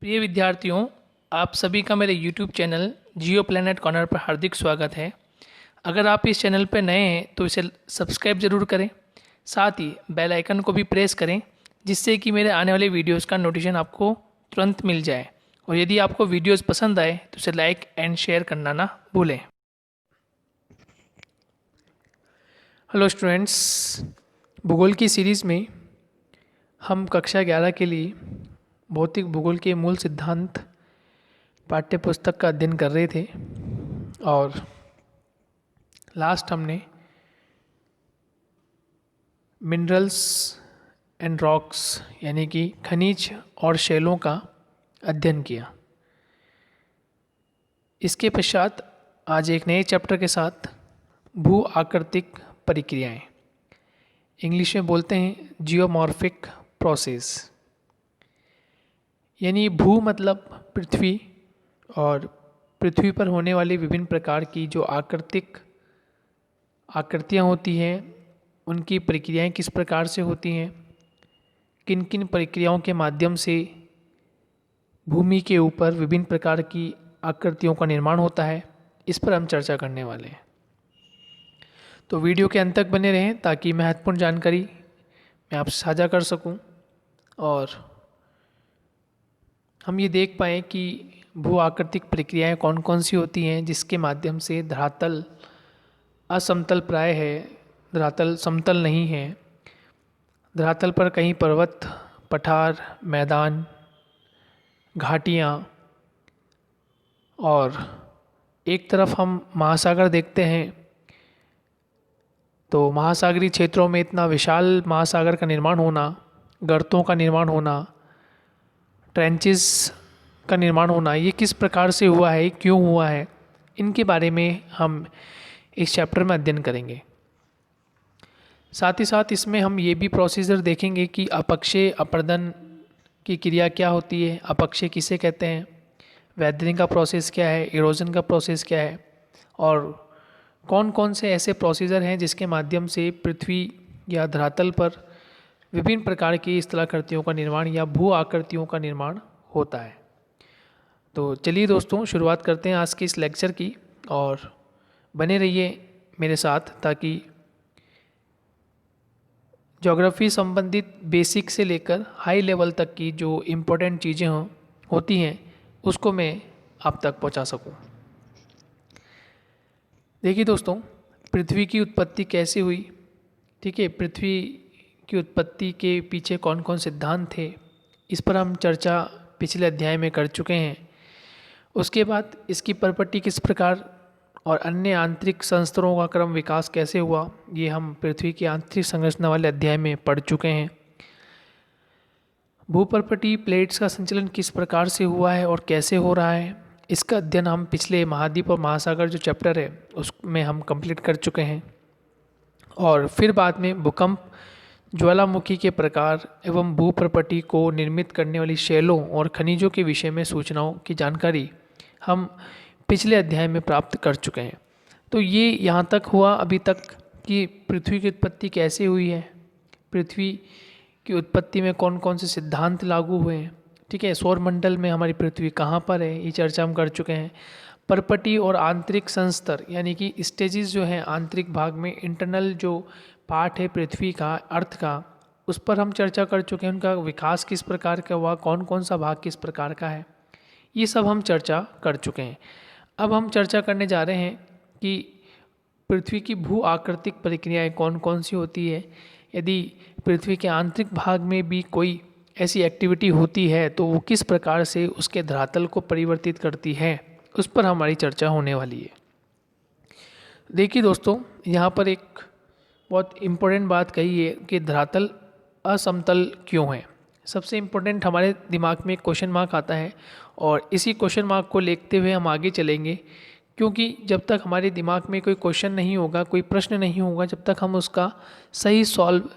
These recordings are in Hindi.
प्रिय विद्यार्थियों, आप सभी का मेरे YouTube चैनल जियो प्लैनेट कॉर्नर पर हार्दिक स्वागत है। अगर आप इस चैनल पर नए हैं तो इसे सब्सक्राइब ज़रूर करें, साथ ही बेल आइकन को भी प्रेस करें जिससे कि मेरे आने वाले वीडियोस का नोटिफिकेशन आपको तुरंत मिल जाए। और यदि आपको वीडियोस पसंद आए तो इसे लाइक एंड शेयर करना ना भूलें। हेलो स्टूडेंट्स, भूगोल की सीरीज़ में हम कक्षा 11 के लिए भौतिक भूगोल के मूल सिद्धांत पाठ्य पुस्तक का अध्ययन कर रहे थे और लास्ट हमने मिनरल्स एंड रॉक्स यानी कि खनिज और शैलों का अध्ययन किया। इसके पश्चात आज एक नए चैप्टर के साथ भू आकृतिक प्रक्रियाएं, इंग्लिश में बोलते हैं जियोमॉर्फिक प्रोसेस, यानी भू मतलब पृथ्वी और पृथ्वी पर होने वाली विभिन्न प्रकार की जो आकृतियाँ होती हैं उनकी प्रक्रियाएं किस प्रकार से होती हैं, किन किन प्रक्रियाओं के माध्यम से भूमि के ऊपर विभिन्न प्रकार की आकृतियों का निर्माण होता है, इस पर हम चर्चा करने वाले हैं। तो वीडियो के अंत तक बने रहें ताकि महत्वपूर्ण जानकारी मैं आपसे साझा कर सकूं और हम ये देख पाएँ कि भू आकृतिक प्रक्रियाएं कौन कौन सी होती हैं जिसके माध्यम से धरातल असमतल प्राय है, धरातल समतल नहीं है। धरातल पर कहीं पर्वत, पठार, मैदान, घाटियाँ और एक तरफ हम महासागर देखते हैं तो महासागरीय क्षेत्रों में इतना विशाल महासागर का निर्माण होना, गर्तों का निर्माण होना, ट्रेंचेस का निर्माण होना, ये किस प्रकार से हुआ है, क्यों हुआ है, इनके बारे में हम इस चैप्टर में अध्ययन करेंगे। साथ ही साथ इसमें हम ये भी प्रोसीजर देखेंगे कि अपक्षय अपरदन की क्रिया क्या होती है, अपक्षय किसे कहते हैं, वैदनिंग का प्रोसेस क्या है, इरोजन का प्रोसेस क्या है और कौन कौन से ऐसे प्रोसीजर हैं जिसके माध्यम से पृथ्वी या धरातल पर विभिन्न प्रकार की स्थलाकृतियों का निर्माण या भू आकृतियों का निर्माण होता है। तो चलिए दोस्तों, शुरुआत करते हैं आज के इस लेक्चर की और बने रहिए मेरे साथ ताकि ज्योग्राफी संबंधित बेसिक से लेकर हाई लेवल तक की जो इम्पोर्टेंट चीज़ें होती हैं उसको मैं आप तक पहुंचा सकूं। देखिए दोस्तों, पृथ्वी की उत्पत्ति कैसे हुई, ठीक है, पृथ्वी की उत्पत्ति के पीछे कौन कौन सिद्धांत थे, इस पर हम चर्चा पिछले अध्याय में कर चुके हैं। उसके बाद इसकी प्रॉपर्टी किस प्रकार और अन्य आंतरिक संस्तरों का क्रम विकास कैसे हुआ, ये हम पृथ्वी की आंतरिक संरचना वाले अध्याय में पढ़ चुके हैं। भूपर्पटी प्लेट्स का संचलन किस प्रकार से हुआ है और कैसे हो रहा है, इसका अध्ययन हम पिछले महाद्वीप और महासागर जो चैप्टर है उसमें हम कंप्लीट कर चुके हैं। और फिर बाद में भूकंप, ज्वालामुखी के प्रकार एवं भूपर्पटी को निर्मित करने वाली शैलों और खनिजों के विषय में सूचनाओं की जानकारी हम पिछले अध्याय में प्राप्त कर चुके हैं। तो ये यहाँ तक हुआ अभी तक कि पृथ्वी की उत्पत्ति कैसे हुई है, पृथ्वी की उत्पत्ति में कौन कौन से सिद्धांत लागू हुए हैं, ठीक है, सौरमंडल में हमारी पृथ्वी कहाँ पर है, ये चर्चा हम कर चुके हैं। परपटी और आंतरिक संस्तर यानी कि स्टेजेस जो हैं आंतरिक भाग में, इंटरनल जो पार्ट है पृथ्वी का, अर्थ का, उस पर हम चर्चा कर चुके हैं। उनका विकास किस प्रकार का हुआ, कौन कौन सा भाग किस प्रकार का है, ये सब हम चर्चा कर चुके हैं। अब हम चर्चा करने जा रहे हैं कि पृथ्वी की भू आकृतिक प्रक्रियाएं कौन कौन सी होती है, यदि पृथ्वी के आंतरिक भाग में भी कोई ऐसी एक्टिविटी होती है तो वो किस प्रकार से उसके धरातल को परिवर्तित करती है, उस पर हमारी चर्चा होने वाली है। देखिए दोस्तों, यहाँ पर एक बहुत इम्पोर्टेंट बात कही है कि धरातल असमतल क्यों है। सबसे इम्पोर्टेंट हमारे दिमाग में एक क्वेश्चन मार्क आता है और इसी क्वेश्चन मार्क को लेते हुए हम आगे चलेंगे, क्योंकि जब तक हमारे दिमाग में कोई क्वेश्चन नहीं होगा, कोई प्रश्न नहीं होगा, जब तक हम उसका सही सॉल्व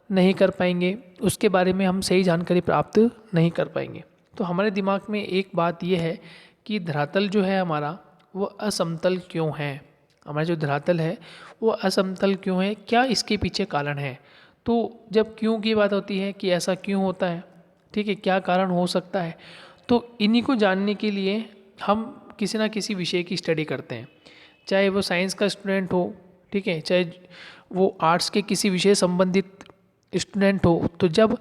नहीं कर पाएंगे, उसके बारे में हम सही जानकारी प्राप्त नहीं कर पाएंगे। तो हमारे दिमाग में एक बात यह है कि धरातल जो है हमारा वो असमतल क्यों है, हमारा जो धरातल है वो असमतल क्यों है, क्या इसके पीछे कारण है। तो जब क्यों की बात होती है कि ऐसा क्यों होता है, ठीक है, क्या कारण हो सकता है, तो इन्हीं को जानने के लिए हम किसी ना किसी विषय की स्टडी करते हैं, चाहे वो साइंस का स्टूडेंट हो, ठीक है, चाहे वो आर्ट्स के किसी विषय संबंधित स्टूडेंट हो। तो जब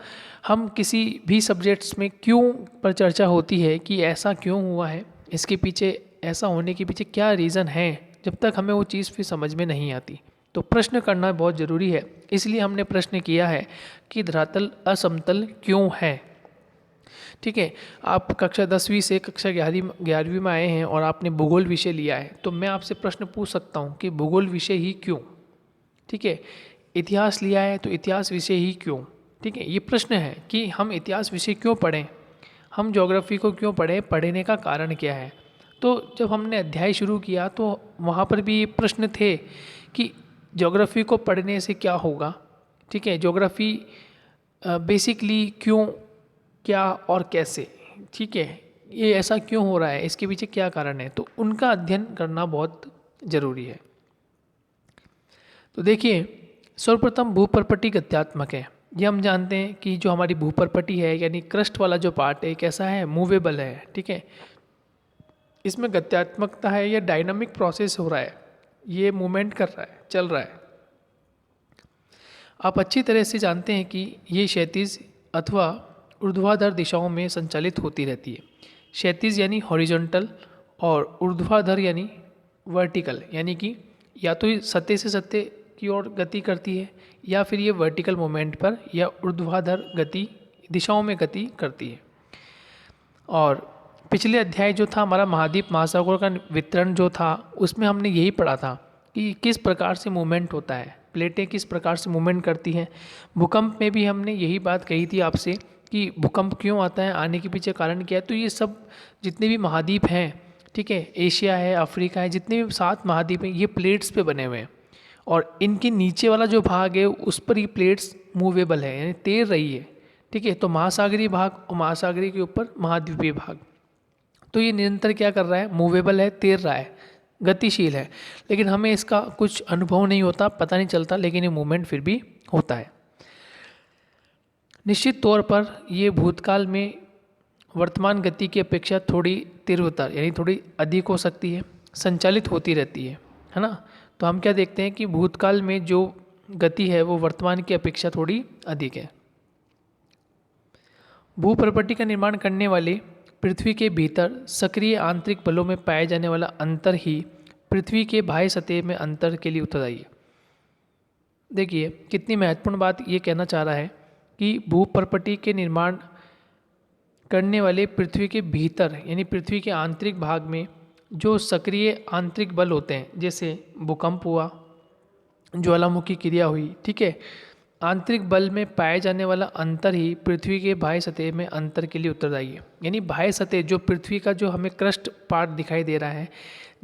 हम किसी भी सब्जेक्ट्स में क्यों पर चर्चा होती है कि ऐसा क्यों हुआ है, इसके पीछे ऐसा होने के पीछे क्या रीज़न है, जब तक हमें वो चीज़ फिर समझ में नहीं आती, तो प्रश्न करना बहुत ज़रूरी है। इसलिए हमने प्रश्न किया है कि धरातल असमतल क्यों है। ठीक है, आप कक्षा 10वीं से कक्षा 11वीं में आए हैं और आपने भूगोल विषय लिया है, तो मैं आपसे प्रश्न पूछ सकता हूँ कि भूगोल विषय ही क्यों। ठीक है, इतिहास लिया है तो इतिहास विषय ही क्यों। ठीक है, ये प्रश्न है कि हम इतिहास विषय क्यों पढ़ें, हम ज्योग्राफी को क्यों पढ़ें, पढ़ने का कारण क्या है। तो जब हमने अध्याय शुरू किया तो वहाँ पर भी ये प्रश्न थे कि ज्योग्राफी को पढ़ने से क्या होगा। ठीक है, ज्योग्राफी बेसिकली क्यों, क्या और कैसे। ठीक है, ये ऐसा क्यों हो रहा है, इसके पीछे क्या कारण है, तो उनका अध्ययन करना बहुत ज़रूरी है। तो देखिए, सर्वप्रथम भूपर्पटी गत्यात्मक है। ये हम जानते हैं कि जो हमारी भूपर्पटी है यानी क्रस्ट वाला जो पार्ट है कैसा है, मूवेबल है। ठीक है, इसमें गत्यात्मकता है, या डायनामिक प्रोसेस हो रहा है, ये मूवमेंट कर रहा है, चल रहा है। आप अच्छी तरह से जानते हैं कि ये क्षैतिज अथवा ऊर्ध्वाधर दिशाओं में संचालित होती रहती है। क्षैतिज यानी हॉरिजॉन्टल और ऊर्ध्वाधर यानी वर्टिकल, यानी कि या तो ये सतह से सतह की ओर गति करती है या फिर ये वर्टिकल मोमेंट पर या ऊर्ध्वाधर गति दिशाओं में गति करती है। और पिछले अध्याय जो था हमारा महाद्वीप महासागरों का वितरण जो था, उसमें हमने यही पढ़ा था कि किस प्रकार से मूवमेंट होता है, प्लेटें किस प्रकार से मूवमेंट करती हैं। भूकंप में भी हमने यही बात कही थी आपसे कि भूकंप क्यों आता है, आने के पीछे कारण क्या है। तो ये सब जितने भी महाद्वीप हैं, ठीक है, एशिया है, अफ्रीका है, जितने भी 7 महाद्वीप हैं, ये प्लेट्स पे बने हुए हैं और इनके नीचे वाला जो भाग है उस पर ये प्लेट्स मूवेबल है, यानी तैर रही है। ठीक है, तो महासागरीय भाग और महासागरीय के ऊपर महाद्वीपीय भाग, तो ये निरंतर क्या कर रहा है, मूवेबल है, तैर रहा है, गतिशील है। लेकिन हमें इसका कुछ अनुभव नहीं होता, पता नहीं चलता, लेकिन ये मूवमेंट फिर भी होता है। निश्चित तौर पर ये भूतकाल में वर्तमान गति की अपेक्षा थोड़ी तीव्रतर यानी थोड़ी अधिक हो सकती है, संचालित होती रहती है ना। तो हम क्या देखते हैं कि भूतकाल में जो गति है वो वर्तमान की अपेक्षा थोड़ी अधिक है। भूपर्पटी का निर्माण करने वाले पृथ्वी के भीतर सक्रिय आंतरिक बलों में पाए जाने वाला अंतर ही पृथ्वी के बाह्य सतह में अंतर के लिए उत्तरदायी है। देखिए कितनी महत्वपूर्ण बात ये कहना चाह रहा है कि भूपर्पटी के निर्माण करने वाले पृथ्वी के भीतर यानी पृथ्वी के आंतरिक भाग में जो सक्रिय आंतरिक बल होते हैं, जैसे भूकंप हुआ, ज्वालामुखी क्रिया हुई, ठीक है, आंतरिक बल में पाए जाने वाला अंतर ही पृथ्वी के बाह्य सतह में अंतर के लिए उत्तरदायी है। यानी बाह्य सतह जो पृथ्वी का जो हमें क्रस्ट पार्ट दिखाई दे रहा है,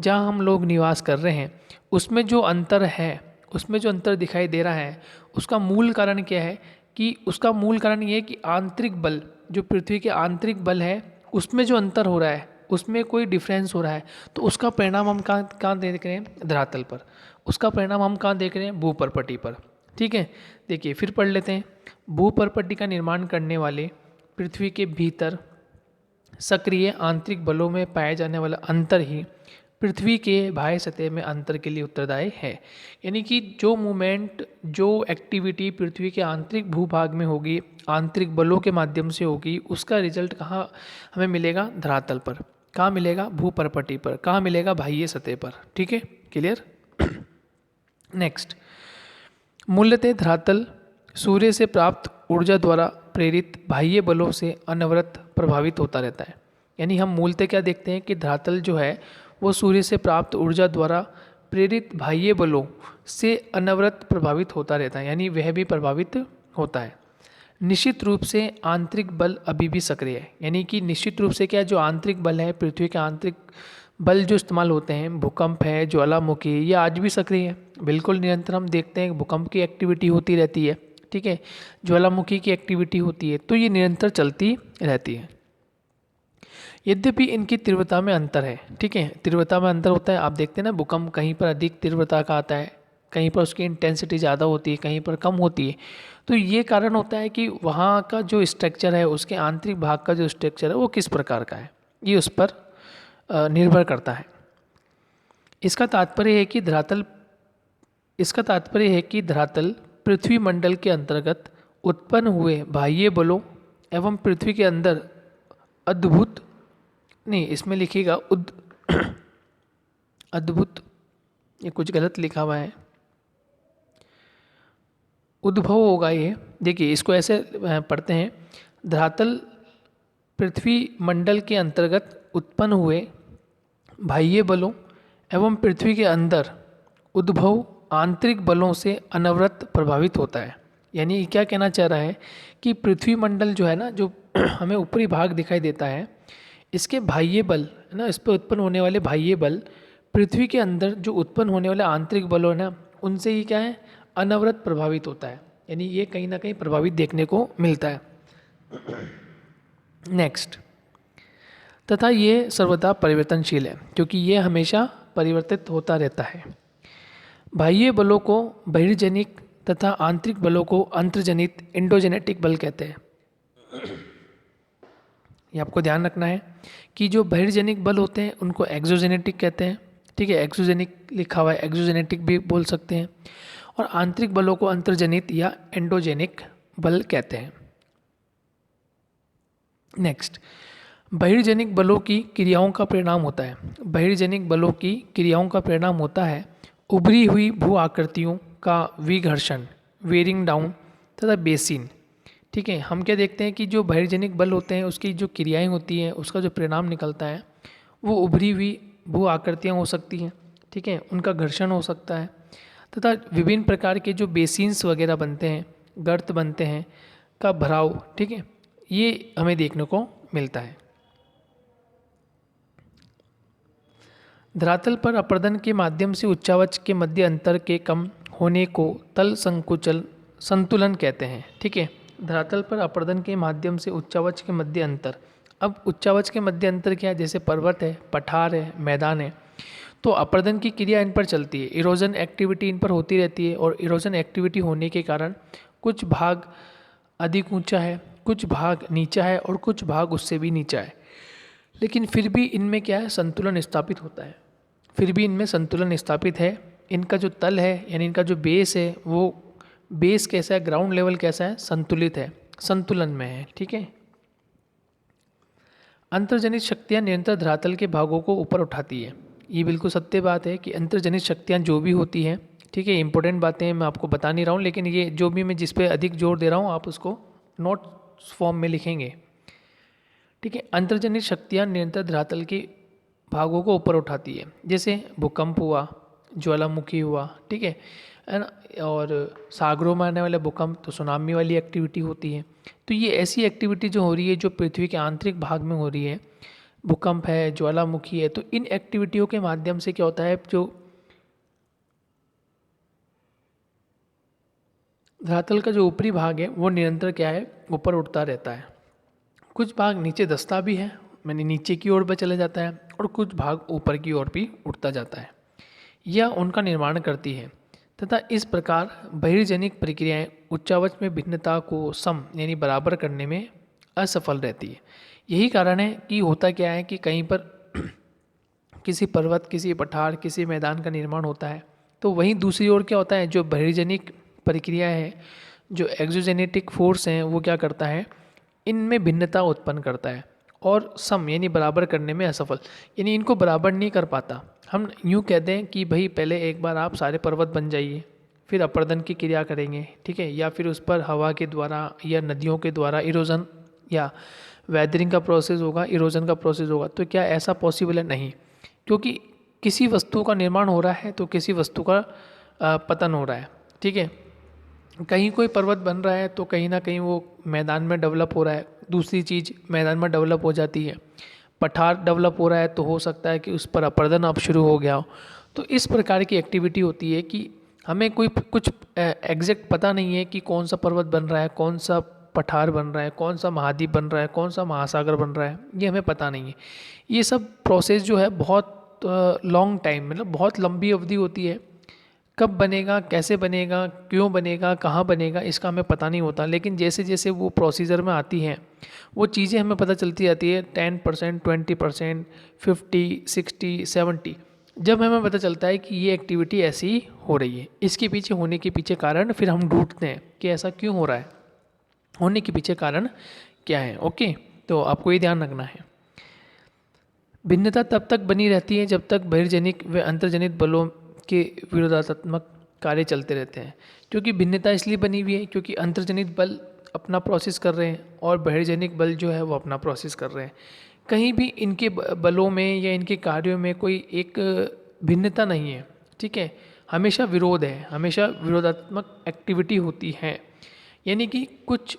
जहाँ हम लोग निवास कर रहे हैं, उसमें जो अंतर है, उसमें जो अंतर दिखाई दे रहा है, उसका मूल कारण क्या है कि उसका मूल कारण ये है कि आंतरिक बल, जो पृथ्वी के आंतरिक बल है, उसमें जो अंतर हो रहा है, उसमें कोई डिफरेंस हो रहा है, तो उसका परिणाम हम कहाँ देख रहे हैं, धरातल पर। उसका परिणाम हम कहाँ देख रहे हैं, भूपर्पटी पर। ठीक है, देखिए फिर पढ़ लेते हैं। भूपर्पटी का निर्माण करने वाले पृथ्वी के भीतर सक्रिय आंतरिक बलों में पाए जाने वाला अंतर ही पृथ्वी के बाह्य सतह में अंतर के लिए उत्तरदायी है। यानी कि जो मूवमेंट, जो एक्टिविटी पृथ्वी के आंतरिक भूभाग में होगी, आंतरिक बलों के माध्यम से होगी, उसका रिजल्ट कहाँ हमें मिलेगा, धरातल पर। कहाँ मिलेगा, भूपर्पटी पर। कहाँ मिलेगा, बाह्य सतह पर। ठीक है, क्लियर। नेक्स्ट, मूलतः धरातल सूर्य से प्राप्त ऊर्जा द्वारा प्रेरित बाह्य बलों से अनवरत प्रभावित होता रहता है। यानी हम मूलतः क्या देखते हैं कि धरातल जो है वो सूर्य से प्राप्त ऊर्जा द्वारा प्रेरित बाह्य बलों से अनवरत प्रभावित होता रहता है, यानी वह भी प्रभावित होता है। निश्चित रूप से आंतरिक बल अभी भी सक्रिय है। यानी कि निश्चित रूप से क्या, जो आंतरिक बल है, पृथ्वी के आंतरिक बल जो इस्तेमाल होते हैं, भूकंप है, ज्वालामुखी, ये आज भी सक्रिय है। बिल्कुल निरंतर हम देखते हैं भूकंप की एक्टिविटी होती रहती है, ठीक है, ज्वालामुखी की एक्टिविटी होती है, तो ये निरंतर चलती रहती है। यद्यपि इनकी तीव्रता में अंतर है। ठीक है, तीव्रता में अंतर होता है। आप देखते हैं ना, भूकंप कहीं पर अधिक तीव्रता का आता है, कहीं पर उसकी इंटेंसिटी ज़्यादा होती है, कहीं पर कम होती है। तो ये कारण होता है कि वहाँ का जो स्ट्रक्चर है, उसके आंतरिक भाग का जो स्ट्रक्चर है वो किस प्रकार का है, ये उस पर निर्भर करता है। इसका तात्पर्य है कि धरातल पृथ्वी मंडल के अंतर्गत उत्पन्न हुए बाह्य बलों एवं पृथ्वी के अंदर अद्भुत, नहीं इसमें लिखिएगा अद्भुत, ये कुछ गलत लिखा हुआ है, उद्भव होगा ये। देखिए इसको ऐसे पढ़ते हैं, धरातल पृथ्वी मंडल के अंतर्गत उत्पन्न हुए बाह्य बलों एवं पृथ्वी के अंदर उद्भव आंतरिक बलों से अनवरत प्रभावित होता है। यानी ये क्या कहना चाह रहा है कि पृथ्वी मंडल जो है ना, जो हमें ऊपरी भाग दिखाई देता है, इसके बाह्य बल है ना, इस पर उत्पन्न होने वाले बाह्य बल पृथ्वी के अंदर जो उत्पन्न होने वाले आंतरिक बलों है ना, उनसे ही क्या है, अनवरत प्रभावित होता है। यानी ये कहीं ना कहीं प्रभावित देखने को मिलता है। नेक्स्ट, तथा ये सर्वदा परिवर्तनशील है, क्योंकि ये हमेशा परिवर्तित होता रहता है। बाह्य बलों को बहिर्जनिक तथा आंतरिक बलों को अंतर्जनित एंडोजेनेटिक बल कहते हैं। ये आपको ध्यान रखना है कि जो बहिर्जनिक बल होते हैं उनको एक्सोजेनेटिक कहते हैं। ठीक है, एक्सोजेनिक लिखा हुआ है, एक्सोजेनेटिक भी बोल सकते हैं। और आंतरिक बलों को अंतर्जनित या एंडोजेनिक बल कहते हैं। नेक्स्ट, बहिर्जनिक बलों की क्रियाओं का परिणाम होता है। बहिर्जनिक बलों की क्रियाओं का परिणाम होता है उभरी हुई भू आकृतियों का विघर्षण, वेयरिंग डाउन तथा बेसिन। ठीक है, हम क्या देखते हैं कि जो बहिर्जनिक बल होते हैं उसकी जो क्रियाएं होती हैं, उसका जो परिणाम निकलता है वो उभरी हुई भू आकृतियाँ हो सकती हैं। ठीक है, उनका घर्षण हो सकता है तथा विभिन्न प्रकार के जो बेसिन्स वगैरह बनते हैं, गर्त बनते हैं, का भराव। ठीक है, ये हमें देखने को मिलता है। धरातल पर अपर्दन के माध्यम से उच्चावच के मध्य अंतर के कम होने को तल संतुलन कहते हैं। ठीक है, धरातल पर अपर्दन के माध्यम से उच्चावच के मध्य अंतर। अब उच्चावच के मध्य अंतर क्या है, जैसे पर्वत है, पठार है, मैदान है, तो अपर्दन की क्रिया इन पर चलती है, इरोजन एक्टिविटी इन पर होती रहती है। और इरोजन एक्टिविटी होने के कारण कुछ भाग अधिक ऊंचा है, कुछ भाग नीचा है और कुछ भाग उससे भी नीचा है, लेकिन फिर भी इनमें क्या है, संतुलन स्थापित होता है। फिर भी इनमें संतुलन स्थापित है। इनका जो तल है यानी इनका जो बेस है, वो बेस कैसा है, ग्राउंड लेवल कैसा है, संतुलित है, संतुलन में है। ठीक है, अंतर्जनित शक्तियाँ निरंतर धरातल के भागों को ऊपर उठाती है। ये बिल्कुल सत्य बात है कि अंतर्जनित शक्तियाँ जो भी होती हैं, ठीक है, इंपॉर्टेंट बातें मैं आपको बता नहीं रहा हूँ, लेकिन ये जो भी मैं जिस पे अधिक जोर दे रहा हूँ आप उसको नोट्स फॉर्म में लिखेंगे। ठीक है, अंतर्जनित शक्तियाँ निरंतर धरातल के भागों को ऊपर उठाती है, जैसे भूकंप हुआ, ज्वालामुखी हुआ, ठीक है ना, और सागरों में आने वाले भूकंप तो सुनामी वाली एक्टिविटी होती है। तो ये ऐसी एक्टिविटी जो हो रही है, जो पृथ्वी के आंतरिक भाग में हो रही है, भूकंप है, ज्वालामुखी है, तो इन एक्टिविटियों के माध्यम से क्या होता है, जो धरातल का जो ऊपरी भाग है वो निरंतर क्या है, ऊपर उठता रहता है। कुछ भाग नीचे दसता भी है, मैंने नीचे की ओर पर चला जाता है, और कुछ भाग ऊपर की ओर भी उठता जाता है, यह उनका निर्माण करती है। तथा इस प्रकार बहिर्जनिक प्रक्रियाएं उच्चावच में भिन्नता को सम यानी बराबर करने में असफल रहती है। यही कारण है कि होता क्या है कि कहीं पर किसी पर्वत, किसी पठार, किसी मैदान का निर्माण होता है, तो वहीं दूसरी ओर क्या होता है, जो बहिर्जनिक प्रक्रिया है, जो एक्सोजेनेटिक फोर्स हैं, वो क्या करता है, इनमें भिन्नता उत्पन्न करता है और सम यानी बराबर करने में असफल, यानी इनको बराबर नहीं कर पाता। हम यूँ कहते हैं कि भाई पहले एक बार आप सारे पर्वत बन जाइए, फिर अपर्दन की क्रिया करेंगे, ठीक है, या फिर उस पर हवा के द्वारा या नदियों के द्वारा इरोजन या वेदरिंग का प्रोसेस होगा, इरोजन का प्रोसेस होगा। तो क्या ऐसा पॉसिबल है? नहीं, क्योंकि किसी वस्तु का निर्माण हो रहा है तो किसी वस्तु का पतन हो रहा है। ठीक है, कहीं कोई पर्वत बन रहा है तो कहीं ना कहीं वो मैदान में डेवलप हो रहा है, दूसरी चीज़ मैदान में डेवलप हो जाती है। पठार डेवलप हो रहा है तो हो सकता है कि उस पर अपर्दन अब शुरू हो गया हो। तो इस प्रकार की एक्टिविटी होती है कि हमें कोई कुछ एग्जैक्ट पता नहीं है कि कौन सा पर्वत बन रहा है, कौन सा पठार बन रहा है, कौन सा महाद्वीप बन रहा है, कौन सा महासागर बन रहा है, ये हमें पता नहीं है। ये सब प्रोसेस जो है बहुत लॉन्ग टाइम, मतलब बहुत लंबी अवधि होती है, कब बनेगा, कैसे बनेगा, क्यों बनेगा, कहाँ बनेगा, इसका हमें पता नहीं होता। लेकिन जैसे जैसे वो प्रोसीजर में आती हैं वो चीज़ें हमें पता चलती जाती है, 10%, 20%, 50, 60, 70, जब हमें पता चलता है कि ये एक्टिविटी ऐसी हो रही है, इसके पीछे होने के पीछे कारण फिर हम ढूंढते हैं कि ऐसा क्यों हो रहा है, होने के पीछे कारण क्या है। ओके, तो आपको ये ध्यान रखना है। भिन्नता तब तक बनी रहती है जब तक बहिर्जनिक व अंतर्जनित बलों के विरोधात्मक कार्य चलते रहते हैं। क्योंकि भिन्नता इसलिए बनी हुई है क्योंकि अंतर्जनित बल अपना प्रोसेस कर रहे हैं और बहिर्जनिक बल जो है वो अपना प्रोसेस कर रहे हैं। कहीं भी इनके बलों में या इनके कार्यों में कोई एक भिन्नता नहीं है, ठीक है, हमेशा विरोध है, हमेशा विरोधात्मक एक्टिविटी होती है। यानी कि कुछ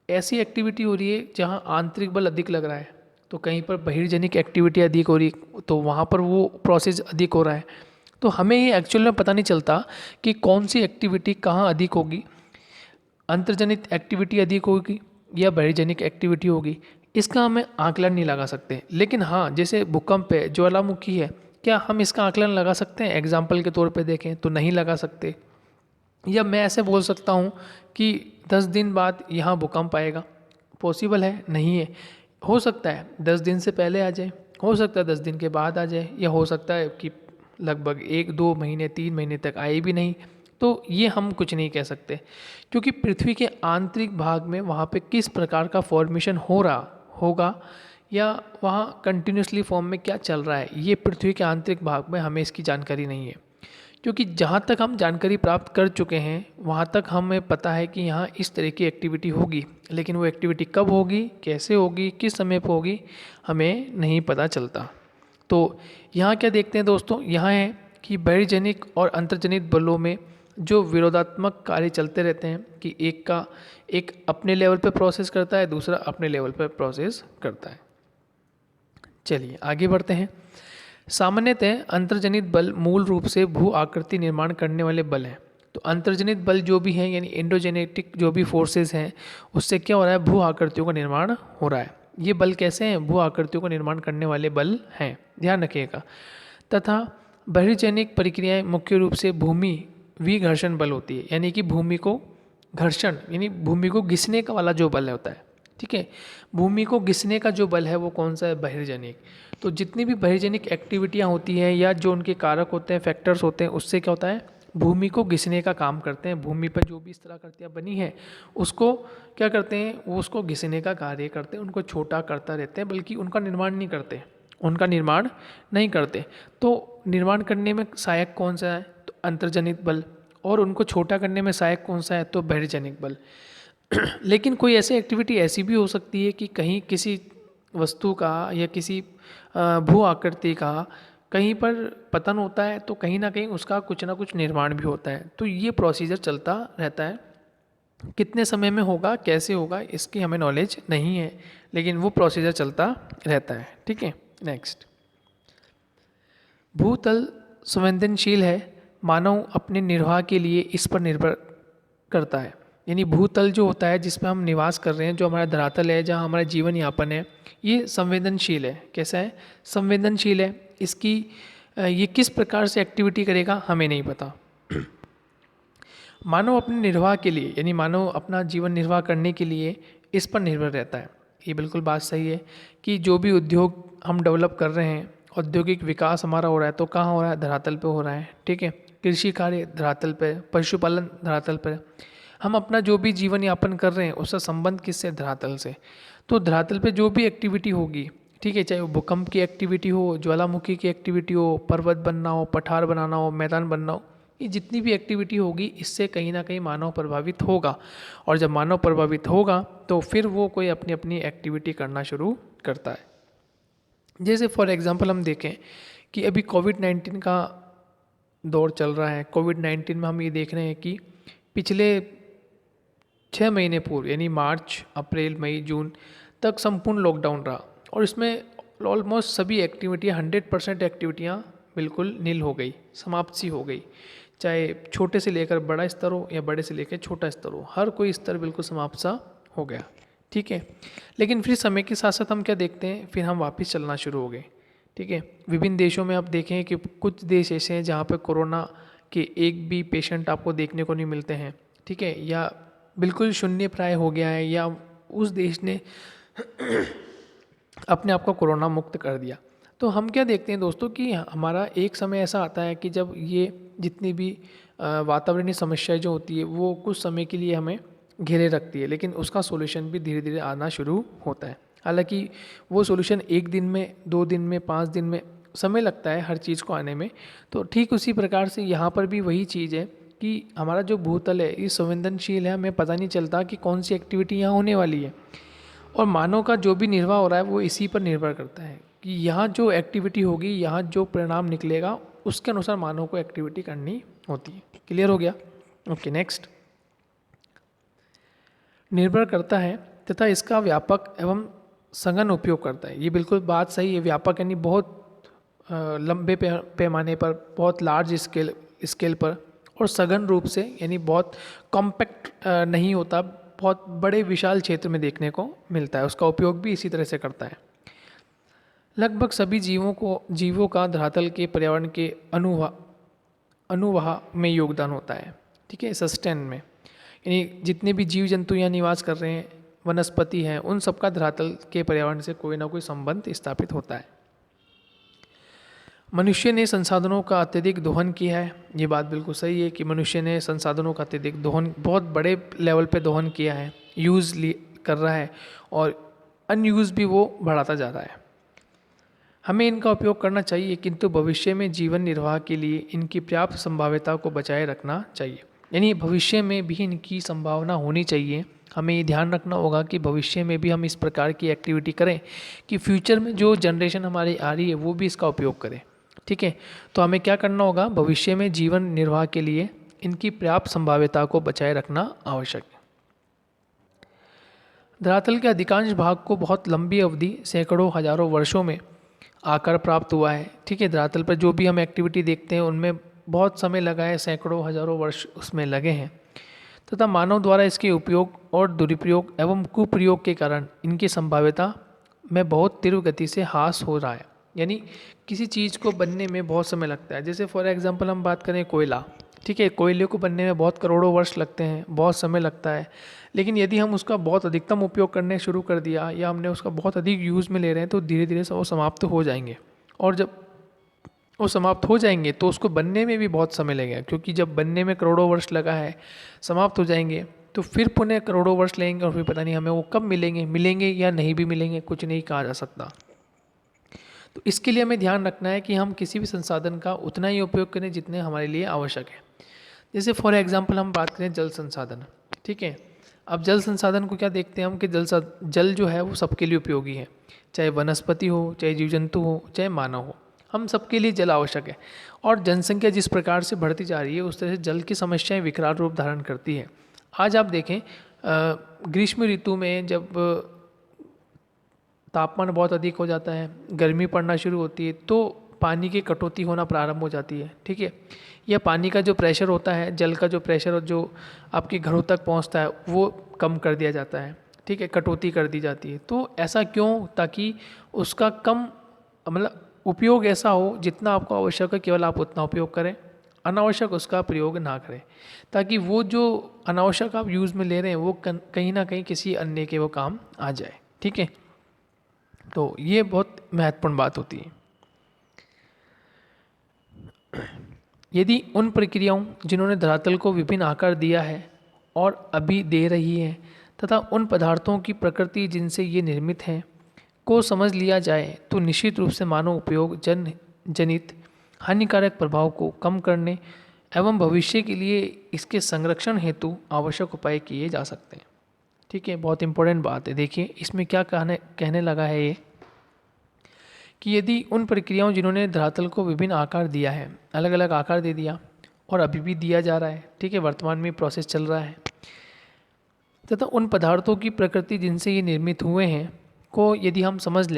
ऐसी एक्टिविटी हो रही है जहाँ आंतरिक बल अधिक लग रहा है, तो कहीं पर बहिर्जनिक एक्टिविटी अधिक हो रही है, तो वहाँ पर वो प्रोसेस अधिक हो रहा है। तो हमें ये एक्चुअल में पता नहीं चलता कि कौन सी एक्टिविटी कहाँ अधिक होगी, अंतर्जनित एक्टिविटी अधिक होगी या बहिर्जनिक एक्टिविटी होगी, इसका हमें आकलन नहीं लगा सकते। लेकिन हाँ, जैसे भूकंप है, ज्वालामुखी है, क्या हम इसका आकलन लगा सकते हैं? एग्जाम्पल के तौर पे देखें तो नहीं लगा सकते। या मैं ऐसे बोल सकता हूँ कि 10 दिन बाद यहाँ भूकंप आएगा, पॉसिबल है? नहीं है। हो सकता है 10 दिन से पहले आ जाए, हो सकता है 10 दिन के बाद आ जाए, या हो सकता है कि लगभग 1-2 महीने 3 महीने तक आए भी नहीं। तो ये हम कुछ नहीं कह सकते, क्योंकि पृथ्वी के आंतरिक भाग में वहाँ पे किस प्रकार का फॉर्मेशन हो रहा होगा या वहाँ कंटिन्यूसली फॉर्म में क्या चल रहा है, ये पृथ्वी के आंतरिक भाग में हमें इसकी जानकारी नहीं है। क्योंकि जहाँ तक हम जानकारी प्राप्त कर चुके हैं वहाँ तक हमें पता है कि यहाँ इस तरह की एक्टिविटी होगी, लेकिन वो एक्टिविटी कब होगी, कैसे होगी, किस समय पर होगी, हमें नहीं पता चलता। तो यहाँ क्या देखते हैं दोस्तों, यहाँ है कि बहिर्जनिक और अंतर्जनित बलों में जो विरोधात्मक कार्य चलते रहते हैं कि एक अपने लेवल पे प्रोसेस करता है, दूसरा अपने लेवल पे प्रोसेस करता है। चलिए आगे बढ़ते हैं। सामान्यतः अंतर्जनित बल मूल रूप से भू आकृति निर्माण करने वाले बल हैं। तो अंतर्जनित बल जो भी हैं यानी एंडोजेनेटिक जो भी फोर्सेस हैं, उससे क्या हो रहा है, भू आकृतियों का निर्माण हो रहा है। ये बल कैसे हैं? भू आकृतियों का निर्माण करने वाले बल हैं, ध्यान रखिएगा। तथा बहिर्जनिक प्रक्रियाएं मुख्य रूप से भूमि विघर्षण बल होती है, यानी कि भूमि को घर्षण यानी भूमि को घिसने का वाला जो बल होता है, ठीक है, भूमि को घिसने का जो बल है वो कौन सा है? बहिर्जनिक। तो जितनी भी बहिर्जनिक एक्टिविटियाँ होती हैं या जो उनके कारक होते हैं, फैक्टर्स होते हैं, उससे क्या होता है, भूमि को घिसने का काम करते हैं। भूमि पर जो भी इस तरह आकृतियाँ बनी है उसको क्या करते हैं, वो उसको घिसने का कार्य करते हैं, उनको छोटा करता रहते हैं, बल्कि उनका निर्माण नहीं करते, उनका निर्माण नहीं करते। तो निर्माण करने में सहायक कौन सा है? तो अंतर्जनित बल। और उनको छोटा करने में सहायक कौन सा है? तो बहिर्जनिक बल। लेकिन कोई ऐसी एक्टिविटी ऐसी भी हो सकती है कि कहीं किसी वस्तु का या किसी भू आकृति का कहीं पर पतन होता है, तो कहीं ना कहीं उसका कुछ ना कुछ निर्माण भी होता है। तो ये प्रोसीजर चलता रहता है। कितने समय में होगा, कैसे होगा, इसकी हमें नॉलेज नहीं है, लेकिन वो प्रोसीजर चलता रहता है। ठीक है, नेक्स्ट। भूतल संवेदनशील है, मानव अपने निर्वाह के लिए इस पर निर्भर करता है। यानी भूतल जो होता है जिसमें हम निवास कर रहे हैं, जो हमारा धरातल है, जहाँ हमारा जीवन यापन है, ये संवेदनशील है। कैसा है? संवेदनशील है। इसकी ये किस प्रकार से एक्टिविटी करेगा हमें नहीं पता। मानव अपने निर्वाह के लिए यानी मानव अपना जीवन निर्वाह करने के लिए इस पर निर्भर रहता है। ये बिल्कुल बात सही है कि जो भी उद्योग हम डेवलप कर रहे हैं, औद्योगिक विकास हमारा हो रहा है, तो कहाँ हो रहा है? धरातल पे हो रहा है। ठीक है, कृषि कार्य धरातल पे, पशुपालन धरातल पे। हम अपना जो भी जीवन यापन कर रहे हैं उसका संबंध किससे? धरातल से। तो धरातल पे जो भी एक्टिविटी होगी, ठीक है, चाहे वो भूकंप की एक्टिविटी हो, ज्वालामुखी की एक्टिविटी हो, पर्वत बनना हो, पठार बनाना हो, मैदान बनना हो, ये जितनी भी एक्टिविटी होगी इससे कहीं ना कहीं मानव प्रभावित होगा। और जब मानव प्रभावित होगा तो फिर वो कोई अपनी अपनी एक्टिविटी करना शुरू करता है। जैसे फॉर एग्जांपल हम देखें कि अभी कोविड-19 का दौर चल रहा है। कोविड-19 में हम ये देख रहे हैं कि पिछले 6 महीने पूर्व यानी मार्च, अप्रैल, मई, जून तक संपूर्ण लॉकडाउन रहा, और इसमें ऑलमोस्ट सभी एक्टिविटियाँ 100% एक्टिविटियाँ बिल्कुल नील हो गई, समाप्त सी हो गई। चाहे छोटे से लेकर बड़ा स्तर हो या बड़े से लेकर छोटा स्तर हो, हर कोई स्तर बिल्कुल समाप्त सा हो गया। ठीक है, लेकिन फिर समय के साथ साथ हम क्या देखते हैं, फिर हम वापस चलना शुरू हो गए। ठीक है, विभिन्न देशों में आप देखें कि कुछ देश ऐसे हैं जहाँ पर कोरोना के एक भी पेशेंट आपको देखने को नहीं मिलते हैं, ठीक है, या बिल्कुल शून्य प्राय हो गया है, या उस देश ने अपने आप को कोरोना मुक्त कर दिया। तो हम क्या देखते हैं दोस्तों कि हमारा एक समय ऐसा आता है कि जब ये जितनी भी वातावरणीय समस्याएं जो होती है वो कुछ समय के लिए हमें घेरे रखती है, लेकिन उसका सॉल्यूशन भी धीरे धीरे आना शुरू होता है। हालांकि वो सॉल्यूशन एक दिन में, 2 दिन में, 5 दिन में समय लगता है हर चीज़ को आने में। तो ठीक उसी प्रकार से यहाँ पर भी वही चीज़ है कि हमारा जो भूतल है ये संवेदनशील है, हमें पता नहीं चलता कि कौन सी एक्टिविटी यहाँ होने वाली है, और मानव का जो भी निर्वाह हो रहा है वो इसी पर निर्भर करता है कि यहाँ जो एक्टिविटी होगी, यहाँ जो परिणाम निकलेगा उसके अनुसार मानव को एक्टिविटी करनी होती है। क्लियर हो गया? Okay, next. निर्भर करता है तथा इसका व्यापक एवं सघन उपयोग करता है। ये बिल्कुल बात सही है, व्यापक यानी बहुत लंबे पैमाने पर, बहुत लार्ज स्केल पर, और सघन रूप से यानी बहुत कॉम्पैक्ट नहीं होता, बहुत बड़े विशाल क्षेत्र में देखने को मिलता है। उसका उपयोग भी इसी तरह से करता है। लगभग सभी जीवों का धरातल के पर्यावरण के अनुवाह में योगदान होता है, ठीक है, सस्टेन में, यानी जितने भी जीव जंतु यहाँ निवास कर रहे हैं, वनस्पति हैं, उन सबका धरातल के पर्यावरण से कोई ना कोई संबंध स्थापित होता है। मनुष्य ने संसाधनों का अत्यधिक दोहन किया है। ये बात बिल्कुल सही है कि मनुष्य ने संसाधनों का अत्यधिक दोहन, बहुत बड़े लेवल पे दोहन किया है, कर रहा है, और अनयूज़ भी वो बढ़ाता जा रहा है। हमें इनका उपयोग करना चाहिए, किंतु भविष्य में जीवन निर्वाह के लिए इनकी पर्याप्त संभाव्यता को बचाए रखना चाहिए। यानी भविष्य में भी इनकी संभावना होनी चाहिए। हमें ये ध्यान रखना होगा कि भविष्य में भी हम इस प्रकार की एक्टिविटी करें कि फ्यूचर में जो जनरेशन हमारी आ रही है वो भी इसका उपयोग करे, ठीक है। तो हमें क्या करना होगा, भविष्य में जीवन निर्वाह के लिए इनकी पर्याप्त संभाव्यता को बचाए रखना आवश्यक है। धरातल के अधिकांश भाग को बहुत लंबी अवधि, सैकड़ों हजारों वर्षों में आकार प्राप्त हुआ है, ठीक है। धरातल पर जो भी हम एक्टिविटी देखते हैं उनमें बहुत समय लगा है, सैकड़ों हजारों वर्ष उसमें लगे हैं, तथा मानव द्वारा इसके उपयोग और दुरुपयोग एवं कुप्रयोग के कारण इनकी संभाव्यता में बहुत तीव्र गति से ह्रास हो रहा है। यानी किसी चीज़ को बनने में बहुत समय लगता है। जैसे फॉर एग्जांपल हम बात करें कोयला, ठीक है, कोयले को बनने में बहुत करोड़ों वर्ष लगते हैं, बहुत समय लगता है, लेकिन यदि हम उसका बहुत अधिकतम उपयोग करने शुरू कर दिया या हमने उसका बहुत अधिक यूज़ में ले रहे हैं तो धीरे धीरे वो समाप्त हो जाएंगे, और जब वो समाप्त हो जाएंगे तो उसको बनने में भी बहुत समय लगेगा, क्योंकि जब बनने में करोड़ों वर्ष लगा है, समाप्त हो जाएंगे तो फिर पुनः करोड़ों वर्ष लगेंगे, और फिर पता नहीं हमें वो कब मिलेंगे या नहीं भी मिलेंगे, कुछ नहीं कहा जा सकता। तो इसके लिए हमें ध्यान रखना है कि हम किसी भी संसाधन का उतना ही उपयोग करें जितने हमारे लिए आवश्यक है। जैसे फॉर एग्जांपल हम बात करें जल संसाधन, ठीक है। अब जल संसाधन को क्या देखते हैं हम कि जल जो है वो सबके लिए उपयोगी है, चाहे वनस्पति हो, चाहे जीव जंतु हो, चाहे मानव हो, हम सबके लिए जल आवश्यक है। और जनसंख्या जिस प्रकार से बढ़ती जा रही है उस तरह से जल की समस्याएं विकराल रूप धारण करती है। आज आप देखें ग्रीष्म ऋतु में जब तापमान बहुत अधिक हो जाता है, गर्मी पड़ना शुरू होती है, तो पानी की कटौती होना प्रारंभ हो जाती है, ठीक है। या पानी का जो प्रेशर होता है, जल का जो प्रेशर जो आपके घरों तक पहुंचता है वो कम कर दिया जाता है, ठीक है, कटौती कर दी जाती है। तो ऐसा क्यों? ताकि उसका कम मतलब उपयोग ऐसा हो, जितना आपको आवश्यक है केवल आप उतना उपयोग करें, अनावश्यक उसका प्रयोग ना करें, ताकि वो जो अनावश्यक आप यूज़ में ले रहे हैं वो कहीं ना कहीं किसी अन्य के वो काम आ जाए, ठीक है। तो ये बहुत महत्वपूर्ण बात होती है। यदि उन प्रक्रियाओं जिन्होंने धरातल को विभिन्न आकार दिया है और अभी दे रही है तथा उन पदार्थों की प्रकृति जिनसे ये निर्मित हैं को समझ लिया जाए तो निश्चित रूप से मानव उपयोग जनित हानिकारक प्रभाव को कम करने एवं भविष्य के लिए इसके संरक्षण हेतु आवश्यक उपाय किए जा सकते हैं, ठीक है। बहुत इंपॉर्टेंट बात है। देखिए इसमें क्या कहने लगा है ये कि यदि उन प्रक्रियाओं जिन्होंने धरातल को विभिन्न आकार दिया है, अलग अलग आकार दे दिया और अभी भी दिया जा रहा है, ठीक है, वर्तमान में प्रोसेस चल रहा है, तथा उन पदार्थों की प्रकृति जिनसे ये निर्मित हुए हैं को यदि हम समझ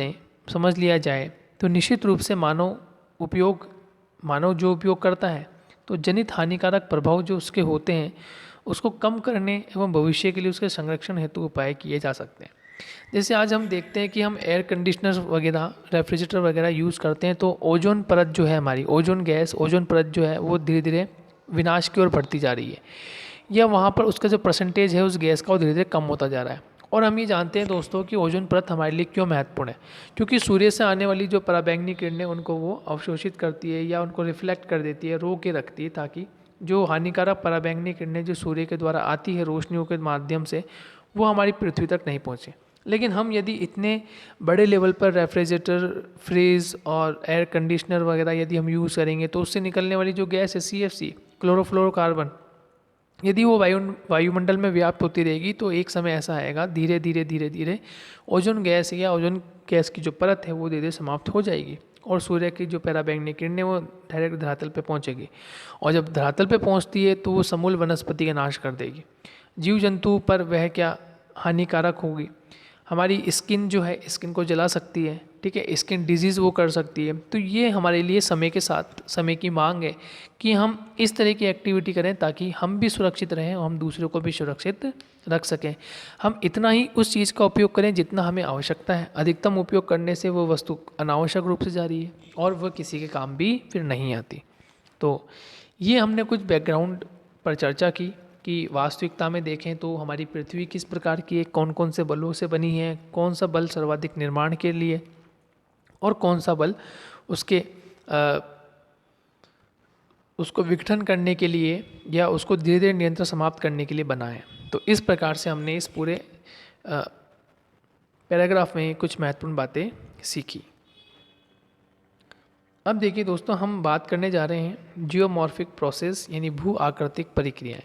लिया जाए तो निश्चित रूप से मानव जो उपयोग करता है तो जनित हानिकारक प्रभाव जो उसके होते हैं उसको कम करने एवं भविष्य के लिए उसके संरक्षण हेतु उपाय किए जा सकते हैं। जैसे आज हम देखते हैं कि हम एयर कंडीशनर वगैरह, रेफ्रिजरेटर वगैरह यूज़ करते हैं तो ओजोन परत जो है हमारी, ओजोन परत जो है वो धीरे धीरे विनाश की ओर बढ़ती जा रही है, या वहाँ पर उसका जो परसेंटेज है उस गैस का वो धीरे धीरे कम होता जा रहा है। और हम ये जानते हैं दोस्तों कि ओजोन परत हमारे लिए क्यों महत्वपूर्ण है, क्योंकि सूर्य से आने वाली जो पराबैंगनी किरणें उनको वो अवशोषित करती है या उनको रिफ्लेक्ट कर देती है, रो के रखती है, ताकि जो हानिकारक पराबैंगनी किरणें जो सूर्य के द्वारा आती है रोशनियों के माध्यम से, वो हमारी पृथ्वी तक नहीं पहुँचे। लेकिन हम यदि इतने बड़े लेवल पर रेफ्रिजरेटर, फ्रिज और एयर कंडीशनर वगैरह यदि हम यूज़ करेंगे तो उससे निकलने वाली जो गैस है CFC, क्लोरोफ्लोरोकार्बन, यदि वो वायुमंडल में व्याप्त होती रहेगी तो एक समय ऐसा आएगा धीरे धीरे ओजोन गैस या ओजोन गैस की जो परत है वो धीरे धीरे समाप्त हो जाएगी और सूर्य की जो पराबैंगनी किरणें वो डायरेक्ट धरातल पे पहुंचेगी। और जब धरातल पे पहुंचती है तो वो समूल वनस्पति का नाश कर देगी। जीव जंतु पर वह क्या हानिकारक होगी, हमारी स्किन जो है स्किन को जला सकती है, ठीक है, स्किन डिजीज़ वो कर सकती है। तो ये हमारे लिए समय के साथ समय की मांग है कि हम इस तरह की एक्टिविटी करें ताकि हम भी सुरक्षित रहें और हम दूसरों को भी सुरक्षित रख सकें। हम इतना ही उस चीज़ का उपयोग करें जितना हमें आवश्यकता है। अधिकतम उपयोग करने से वो वस्तु अनावश्यक रूप से जा रही है और वह किसी के काम भी फिर नहीं आती। तो ये हमने कुछ बैकग्राउंड पर चर्चा की कि वास्तविकता में देखें तो हमारी पृथ्वी किस प्रकार की है, कौन कौन से बलों से बनी है, कौन सा बल सर्वाधिक निर्माण के लिए और कौन सा बल उसके उसको विघटन करने के लिए या उसको धीरे धीरे नियंत्रण समाप्त करने के लिए बना है। तो इस प्रकार से हमने इस पूरे पैराग्राफ में कुछ महत्वपूर्ण बातें सीखी। अब देखिए दोस्तों, हम बात करने जा रहे हैं जियोमॉर्फिक प्रोसेस यानी भू आकृतिक प्रक्रियाएं।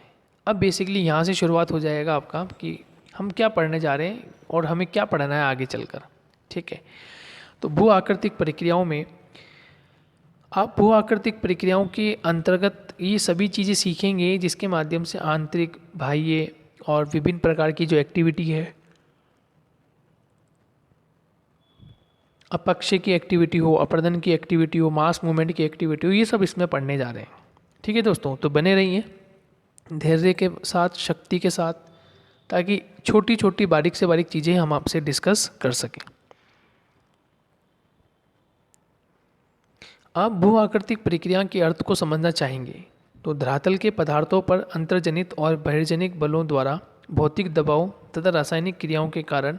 अब बेसिकली यहाँ से शुरुआत हो जाएगा आपका कि हम क्या पढ़ने जा रहे हैं और हमें क्या पढ़ना है आगे चलकर, ठीक है। तो भू आकृतिक प्रक्रियाओं में आप भू आकृतिक प्रक्रियाओं के अंतर्गत ये सभी चीज़ें सीखेंगे जिसके माध्यम से आंतरिक, बाह्य और विभिन्न प्रकार की जो एक्टिविटी है, अपक्षय की एक्टिविटी हो, अपर्दन की एक्टिविटी हो, मास मूवमेंट की एक्टिविटी हो, ये सब इसमें पढ़ने जा रहे हैं, ठीक है दोस्तों। तो बने रहिए धैर्य के साथ, शक्ति के साथ, ताकि छोटी छोटी बारीक से बारीक चीज़ें हम आपसे डिस्कस कर सकें। आप भू आकृतिक प्रक्रिया के अर्थ को समझना चाहेंगे तो धरातल के पदार्थों पर अंतर्जनित और बहिर्जनित बलों द्वारा भौतिक दबाव तथा रासायनिक क्रियाओं के कारण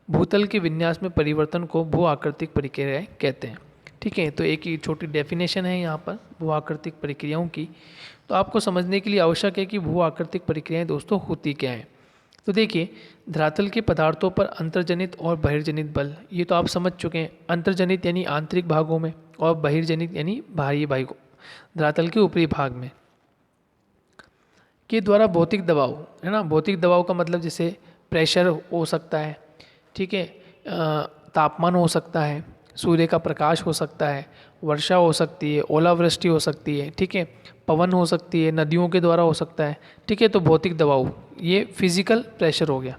भूतल के विन्यास में परिवर्तन को भू आकृतिक प्रक्रियाएं कहते हैं, ठीक है। तो एक ही छोटी डेफिनेशन है यहाँ पर भू आकृतिक प्रक्रियाओं की। तो आपको समझने के लिए आवश्यक है कि भू आकृतिक प्रक्रियाएं दोस्तों होती क्या हैं। तो देखिए, धरातल के पदार्थों पर अंतर्जनित और बहिर्जनित बल, ये तो आप समझ चुके हैं। अंतर्जनित यानी आंतरिक भागों में और बहिर्जनित यानी बाहरी भागों, धरातल के ऊपरी भाग में, के द्वारा भौतिक दबाव, है ना। भौतिक दबाव का मतलब जैसे प्रेशर हो सकता है, ठीक है, तापमान हो सकता है, सूर्य का प्रकाश हो सकता है, वर्षा हो सकती है, ओलावृष्टि हो सकती है, ठीक है, पवन हो सकती है, नदियों के द्वारा हो सकता है, ठीक है। तो भौतिक दबाव ये फिजिकल प्रेशर हो गया।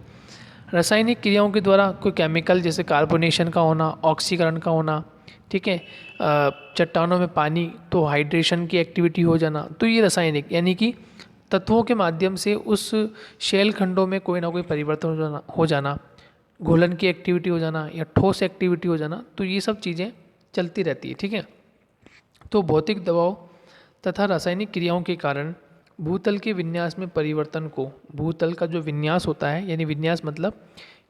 रासायनिक क्रियाओं के द्वारा कोई केमिकल जैसे कार्बोनेशन का होना, ऑक्सीकरण का होना, ठीक है, चट्टानों में पानी तो हाइड्रेशन की एक्टिविटी हो जाना, तो ये रासायनिक यानी कि तत्वों के माध्यम से उस शैल खंडों में कोई ना कोई परिवर्तन हो जाना, घुलन की एक्टिविटी हो जाना या ठोस एक्टिविटी हो जाना, तो ये सब चीज़ें चलती रहती है, ठीक है। तो भौतिक दबाव तथा रासायनिक क्रियाओं के कारण भूतल के विन्यास में परिवर्तन को, भूतल का जो विन्यास होता है, यानी विन्यास मतलब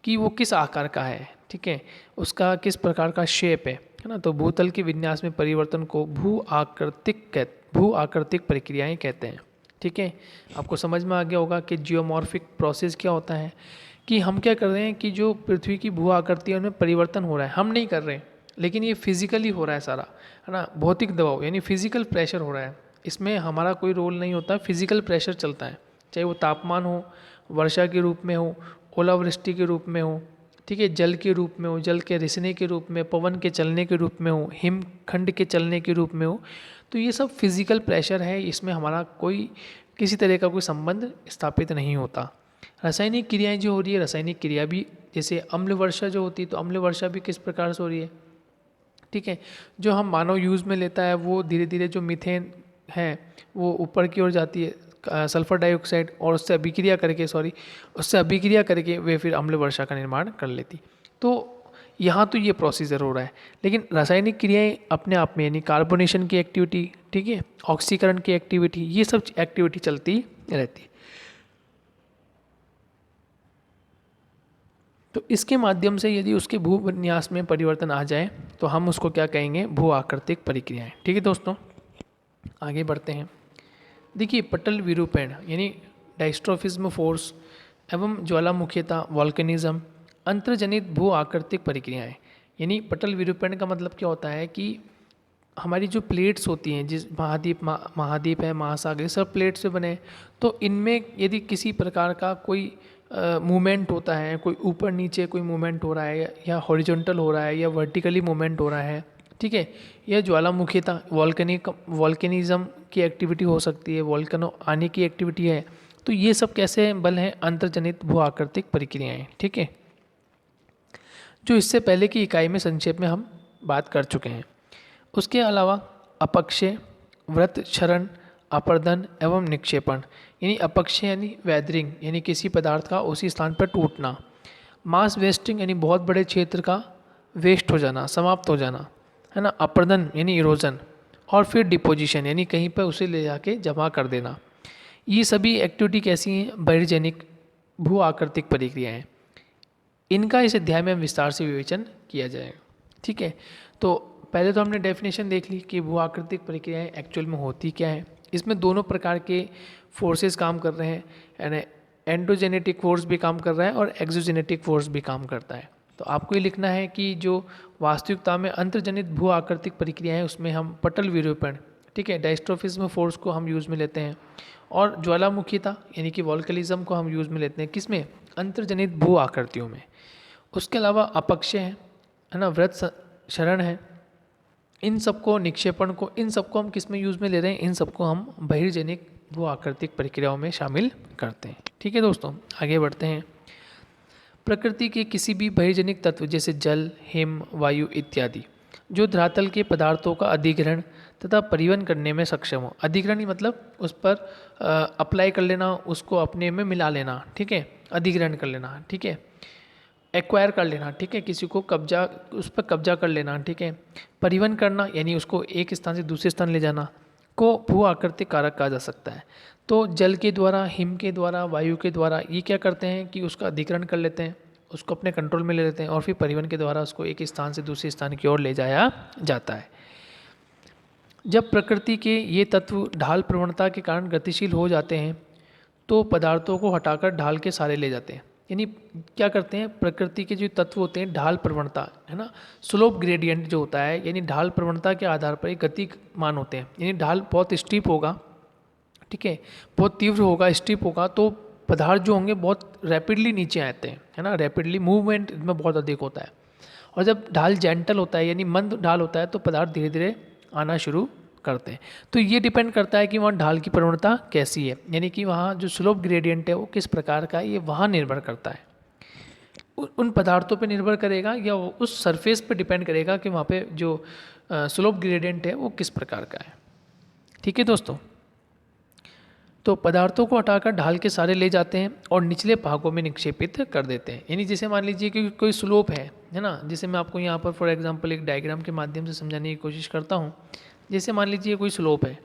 कि वो किस आकार का है, ठीक है, उसका किस प्रकार का शेप है ना। तो भूतल के विन्यास में परिवर्तन को भू आकृतिक प्रक्रियाएं कहते हैं, ठीक है। आपको समझ में आ गया होगा कि जियोमॉर्फिक प्रोसेस क्या होता है, कि हम क्या कर रहे हैं कि जो पृथ्वी की भू आकृति है उनमें परिवर्तन हो रहा है, हम नहीं कर रहे हैं, लेकिन ये फिजिकली हो रहा है सारा, है ना। भौतिक दबाव यानी फिजिकल प्रेशर हो रहा है, इसमें हमारा कोई रोल नहीं होता, फिजिकल प्रेशर चलता है, चाहे वो तापमान हो, वर्षा के रूप में हो, ओलावृष्टि के रूप में हो, ठीक है, जल के रूप में हो, जल के रिसने के रूप में, पवन के चलने के रूप में हो, हिमखंड के चलने के रूप में हो। तो ये सब फिजिकल प्रेशर है, इसमें हमारा कोई किसी तरह का कोई संबंध स्थापित नहीं होता। रासायनिक क्रियाएं जो हो रही है, रासायनिक क्रिया भी जैसे अम्ल वर्षा जो होती है, तो अम्ल वर्षा भी किस प्रकार से हो रही है, ठीक है। जो हम मानव यूज़ में लेता है वो धीरे धीरे जो मीथेन है वो ऊपर की ओर जाती है, सल्फर डाइऑक्साइड, और उससे अभिक्रिया करके वे फिर अम्ल वर्षा का निर्माण कर लेती। तो यहाँ तो ये प्रोसीजर हो रहा है। लेकिन रासायनिक क्रियाएं अपने आप में, यानी कार्बोनेशन की एक्टिविटी, ठीक है, ऑक्सीकरण की एक्टिविटी, ये सब एक्टिविटी चलती रहती है। तो इसके माध्यम से यदि उसके भूविन्यास में परिवर्तन आ जाए तो हम उसको क्या कहेंगे, भू आकृतिक प्रक्रियाएं। ठीक है दोस्तों, आगे बढ़ते हैं। देखिए, पटल विरूपण यानी डायस्ट्रोफिज्म फोर्स एवं ज्वालामुखीता वॉल्केनिज्म अंतर्जनित भू आकृतिक प्रक्रियाएं। यानी पटल विरूपण का मतलब क्या होता है कि हमारी जो प्लेट्स होती हैं, जिस महाद्वीप है, महासागर, सब प्लेट्स से बने, तो इनमें यदि किसी प्रकार का कोई मूवमेंट होता है, कोई ऊपर नीचे कोई मूवमेंट हो रहा है, या हॉरिजॉन्टल हो रहा है, या वर्टिकली मूवमेंट हो रहा है, ठीक है, यह ज्वालामुखीता वॉल्केनिज्म की एक्टिविटी हो सकती है, वॉल्केनो आने की एक्टिविटी है। तो ये सब कैसे बल हैं, अंतर्जनित भू आकृतिक प्रक्रियाएं। ठीक है, जो इससे पहले की इकाई में संक्षेप में हम बात कर चुके हैं। उसके अलावा अपक्षय, व्रत क्षरण, अपर्दन एवं निक्षेपण। यानी अपक्षय यानी वैदरिंग, यानी किसी पदार्थ का उसी स्थान पर टूटना। मास वेस्टिंग यानी बहुत बड़े क्षेत्र का वेस्ट हो जाना, समाप्त हो जाना, है ना। अपर्दन यानी इरोजन, और फिर डिपोजिशन यानी कहीं पर उसे ले जाके जमा कर देना। ये सभी एक्टिविटी कैसी हैं, बहिर्जनिक भू आकृतिक प्रक्रियाएं। इनका इस अध्याय में विस्तार से विवेचन किया जाएगा। ठीक है, तो पहले तो हमने डेफिनेशन देख ली कि भू आकृतिक प्रक्रियाएं एक्चुअल में होती क्या है। इसमें दोनों प्रकार के फोर्सेस काम कर रहे हैं, यानी एंडोजेनेटिक फोर्स भी काम कर रहा है और एक्सोजेनेटिक फोर्स भी काम करता है। तो आपको ये लिखना है कि जो वास्तविकता में अंतर्जनित भू आकृतिक प्रक्रिया है उसमें हम पटल विरूपण, ठीक है, डायस्ट्रोफिज्म फोर्स को हम यूज़ में लेते हैं, और ज्वालामुखीता यानी कि वॉल्केनिज्म को हम यूज़ में लेते हैं, किसमें, अंतर्जनित भू आकृतियों में। उसके अलावा अपक्षय है ना, व्रत क्षरण है, इन सबको, निक्षेपण को, इन सबको हम किस में यूज़ में ले रहे हैं, इन सबको हम बहिर्जनिक भू आकृतिक प्रक्रियाओं में शामिल करते हैं। ठीक है दोस्तों, आगे बढ़ते हैं। प्रकृति के किसी भी बहिर्जनिक तत्व जैसे जल, हिम, वायु इत्यादि जो धरातल के पदार्थों का अधिग्रहण तथा परिवहन करने में सक्षम हो। अधिग्रहण ही मतलब उस पर अप्लाई कर लेना, उसको अपने में मिला लेना, ठीक है, अधिग्रहण कर लेना, ठीक है, एक्वायर कर लेना, ठीक है, किसी को कब्जा, उस पर कब्जा कर लेना, ठीक है। परिवहन करना यानी उसको एक स्थान से दूसरे स्थान ले जाना को भू आकृतिक कारक कहा जा सकता है। तो जल के द्वारा, हिम के द्वारा, वायु के द्वारा ये क्या करते हैं कि उसका अधिग्रहण कर लेते हैं, उसको अपने कंट्रोल में ले लेते हैं, और फिर परिवहन के द्वारा उसको एक स्थान से दूसरे स्थान की ओर ले जाया जाता है। जब प्रकृति के ये तत्व ढाल प्रवणता के कारण गतिशील हो जाते हैं तो पदार्थों को हटाकर ढाल के सारे ले जाते हैं। यानी क्या करते हैं, प्रकृति के जो तत्व होते हैं, ढाल प्रवणता, है ना, स्लोप ग्रेडियंट जो होता है, यानी ढाल प्रवणता के आधार पर एक गति मान होते हैं। यानी ढाल बहुत स्टीप होगा, ठीक है, बहुत तीव्र होगा, स्टीप होगा, तो पदार्थ जो होंगे बहुत रैपिडली नीचे आते हैं, है ना, रैपिडली मूवमेंट में बहुत अधिक होता है। और जब ढाल जेंटल होता है यानी मंद ढाल होता है तो पदार्थ धीरे धीरे आना शुरू करते हैं। तो ये डिपेंड करता है कि वहाँ ढाल की प्रवणता कैसी है, यानी कि वहाँ जो स्लोप ग्रेडियंट है वो किस प्रकार का है, ये वहाँ निर्भर करता है, उन पदार्थों पे निर्भर करेगा, या उस सरफेस पे डिपेंड करेगा कि वहाँ पे जो स्लोप ग्रेडियंट है वो किस प्रकार का है। ठीक है दोस्तों, तो पदार्थों को हटाकर ढाल के सारे ले जाते हैं और निचले भागों में निक्षेपित कर देते हैं। यानी जैसे मान लीजिए कि कोई स्लोप है ना, जैसे मैं आपको यहाँ पर फॉर एग्जांपल एक डायग्राम के माध्यम से समझाने की कोशिश करता हूँ। जैसे मान लीजिए कोई स्लोप है,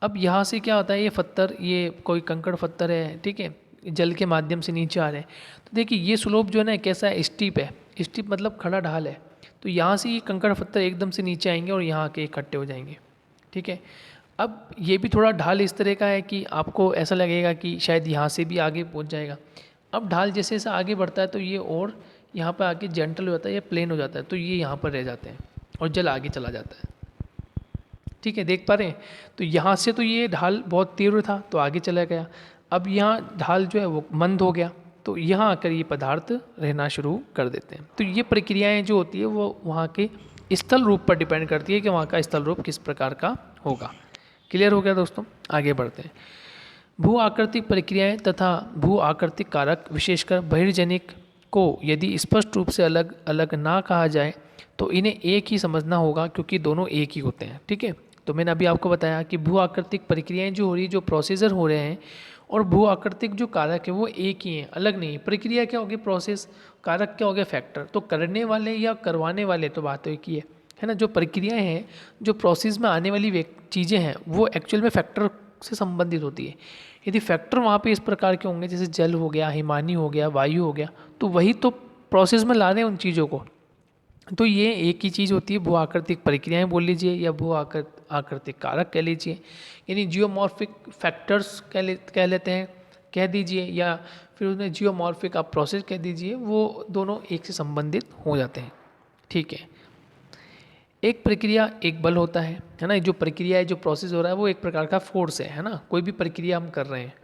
अब यहाँ से क्या होता है, ये पत्थर, ये कोई कंकड़ पत्थर है, ठीक है, जल के माध्यम से नीचे आ रहे हैं। तो देखिए ये स्लोप जो है ना कैसा है, स्टीप है, स्टीप मतलब खड़ा ढाल है। तो यहाँ से ये कंकड़ पत्थर एकदम से नीचे आएंगे और यहाँ आके इकट्ठे हो जाएंगे, ठीक है। अब ये भी थोड़ा ढाल इस तरह का है कि आपको ऐसा लगेगा कि शायद यहाँ से भी आगे पहुँच जाएगा। अब ढाल जैसे जैसे आगे बढ़ता है तो ये और यहाँ पर आके जेंटल हो जाता है या प्लेन हो जाता है, तो ये यहाँ पर रह जाते हैं और जल आगे चला जाता है। ठीक है, देख पा रहे हैं। तो यहाँ से तो ये ढाल बहुत तीव्र था तो आगे चला गया, अब यहाँ ढाल जो है वो मंद हो गया, तो यहाँ आकर ये पदार्थ रहना शुरू कर देते हैं। तो ये प्रक्रियाएं जो होती है वो वहाँ के स्थल रूप पर डिपेंड करती है कि वहाँ का स्थल रूप किस प्रकार का होगा। क्लियर हो गया दोस्तों, आगे बढ़ते हैं। भू आकृतिक प्रक्रियाएं तथा भू आकृतिक कारक विशेषकर बहिर्जनिक को यदि स्पष्ट रूप से अलग अलग ना कहा जाए तो इन्हें एक ही समझना होगा, क्योंकि दोनों एक ही होते हैं। ठीक है, तो मैंने अभी आपको बताया कि भू आकृतिक प्रक्रियाएं जो हो रही, जो प्रोसीजर हो रहे हैं, और भू आकृतिक जो कारक है वो एक ही हैं, अलग नहीं है। प्रक्रिया क्या होगी, प्रोसेस, कारक क्या हो गया, फैक्टर। तो करने वाले या करवाने वाले तो बात एक ही है ना। जो प्रक्रियाएं हैं, जो प्रोसेस में आने वाली चीज़ें हैं, वो एक्चुअल में फैक्टर से संबंधित होती है। यदि फैक्टर वहाँ पे इस प्रकार के होंगे, जैसे जल हो गया, हिमानी हो गया, वायु हो गया, तो वही तो प्रोसेस में ला रहे हैं उन चीज़ों को। तो ये एक ही चीज़ होती है, भू आकृतिक प्रक्रियाएं बोल लीजिए या भू आकृतिक कारक कह लीजिए, यानी जियोमॉर्फिक फैक्टर्स कह लेते हैं, कह दीजिए, या फिर उन्हें जियोमॉर्फिक आप प्रोसेस कह दीजिए। वो दोनों एक से संबंधित हो जाते हैं। ठीक है, एक प्रक्रिया एक बल होता है ना। जो प्रक्रिया है, जो प्रोसेस हो रहा है, वो एक प्रकार का फोर्स है ना। कोई भी प्रक्रिया हम कर रहे हैं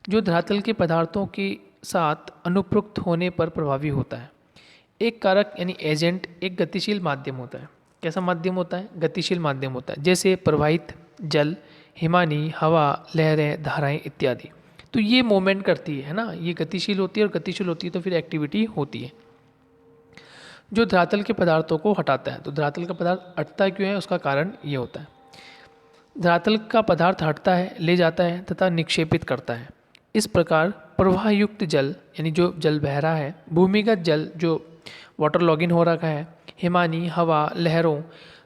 जो धरातल के पदार्थों के साथ अनुप्रयुक्त होने पर प्रभावी होता है। एक कारक यानी एजेंट एक गतिशील माध्यम होता है। कैसा माध्यम होता है, गतिशील माध्यम होता है, जैसे प्रवाहित जल, हिमानी, हवा, लहरें, धाराएं इत्यादि। तो ये मूवमेंट करती है ना, ये गतिशील होती है, और गतिशील होती है तो फिर एक्टिविटी होती है। जो धरातल के पदार्थों को हटाता है, तो धरातल का पदार्थ हटता क्यों है, उसका कारण ये होता है। धरातल का पदार्थ हटता है, ले जाता है तथा निक्षेपित करता है। इस प्रकार प्रवाहयुक्त जल यानी जो जल बह रहा है, भूमिगत जल जो वाटर लॉगिन हो रखा है, हिमानी, हवा, लहरों,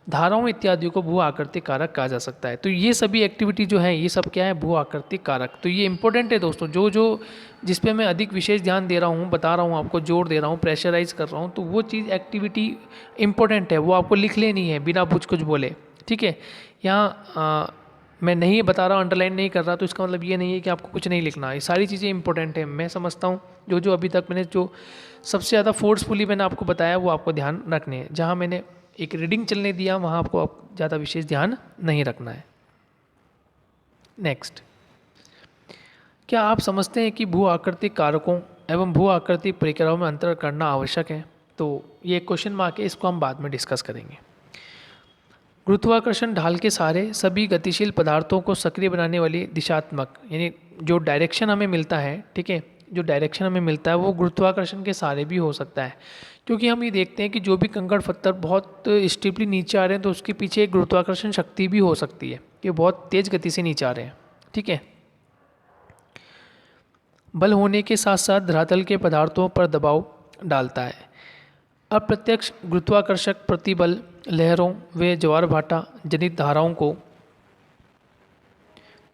धाराओं इत्यादि को भू आकृतिक कारक कहा जा सकता है। तो ये सभी एक्टिविटी जो है, ये सब क्या है, भू आकृतिक कारक। तो ये इंपॉर्टेंट है दोस्तों, जो जो जिस पे मैं अधिक विशेष ध्यान दे रहा हूँ, बता रहा हूँ आपको, जोर दे रहा हूँ, प्रेशराइज कर रहा हूँ, तो वो चीज़ एक्टिविटी इंपॉर्टेंट है, वो आपको लिख लेनी है बिना कुछ बोले। ठीक है, यहाँ मैं नहीं बता रहा हूँ, अंडरलाइन नहीं कर रहा, तो इसका मतलब ये नहीं है कि आपको कुछ नहीं लिखना। ये सारी चीज़ें इंपॉर्टेंट है, मैं समझता हूँ। जो जो अभी तक मैंने जो सबसे ज़्यादा फोर्सफुली मैंने आपको बताया, वो आपको ध्यान रखने हैं। जहाँ मैंने एक रीडिंग चलने दिया, वहाँ आपको ज़्यादा विशेष ध्यान नहीं रखना है। नेक्स्ट, क्या आप समझते हैं कि भू आकृतिक कारकों एवं भू आकृतिक प्रक्रियाओं में अंतर करना आवश्यक है? तो ये क्वेश्चन मार्क है, इसको हम बाद में डिस्कस करेंगे। गुरुत्वाकर्षण ढाल के सभी गतिशील पदार्थों को सक्रिय बनाने वाली दिशात्मक यानी जो डायरेक्शन हमें मिलता है, ठीक है, जो डायरेक्शन हमें मिलता है वो गुरुत्वाकर्षण के सहारे भी हो सकता है। क्योंकि हम ये देखते हैं कि जो भी कंकड़ पत्थर बहुत स्टीपली नीचे आ रहे हैं, तो उसके पीछे एक गुरुत्वाकर्षण शक्ति भी हो सकती है कि बहुत तेज गति से नीचे आ रहे हैं। ठीक है, बल होने के साथ साथ धरातल के पदार्थों पर दबाव डालता है। अप्रत्यक्ष गुरुत्वाकर्षक प्रतिबल लहरों व ज्वार भाटा जनित धाराओं को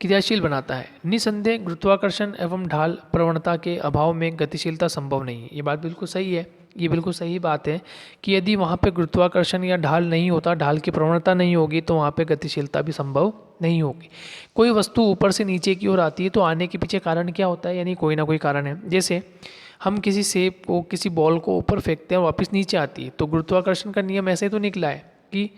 क्रियाशील बनाता है। निसंदेह गुरुत्वाकर्षण एवं ढाल प्रवणता के अभाव में गतिशीलता संभव नहीं है। ये बात बिल्कुल सही है, ये बिल्कुल सही बात है कि यदि वहाँ पे गुरुत्वाकर्षण या ढाल नहीं होता, ढाल की प्रवणता नहीं होगी, तो वहाँ पे गतिशीलता भी संभव नहीं होगी। कोई वस्तु ऊपर से नीचे की ओर आती है तो आने के पीछे कारण क्या होता है, यानी कोई ना कोई कारण है। जैसे हम किसी सेब को, किसी बॉल को ऊपर फेंकते हैं और वापस नीचे आती है, तो गुरुत्वाकर्षण का नियम ऐसे ही तो निकला है कि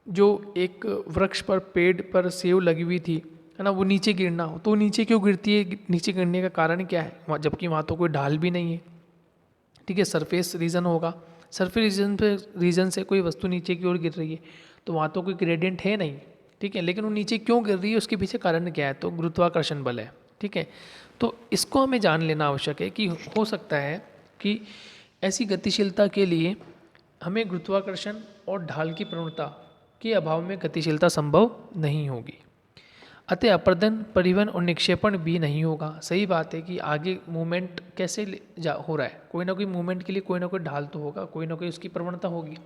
जो एक वृक्ष पर, पेड़ पर सेब लगी हुई थी, है ना, वो नीचे गिरना हो, तो नीचे क्यों गिरती है, नीचे गिरने का कारण क्या है, जबकि वहाँ तो कोई ढाल भी नहीं है। ठीक है, सरफेस रीजन होगा, सरफेस रीजन से कोई वस्तु नीचे की ओर गिर रही है, तो वहाँ तो कोई ग्रेडियंट है नहीं। ठीक है, लेकिन वो नीचे क्यों गिर रही है, उसके पीछे कारण क्या है, तो गुरुत्वाकर्षण बल है। ठीक है, तो इसको हमें जान लेना आवश्यक है कि हो सकता है कि ऐसी गतिशीलता के लिए हमें गुरुत्वाकर्षण और ढाल की प्रवणता के अभाव में गतिशीलता संभव नहीं होगी। अतः अपर्दन, परिवहन और निक्षेपण भी नहीं होगा। सही बात है कि आगे मूवमेंट कैसे हो रहा है, कोई ना कोई मूवमेंट के लिए कोई ना कोई ढाल तो होगा, कोई ना कोई उसकी प्रवणता होगी।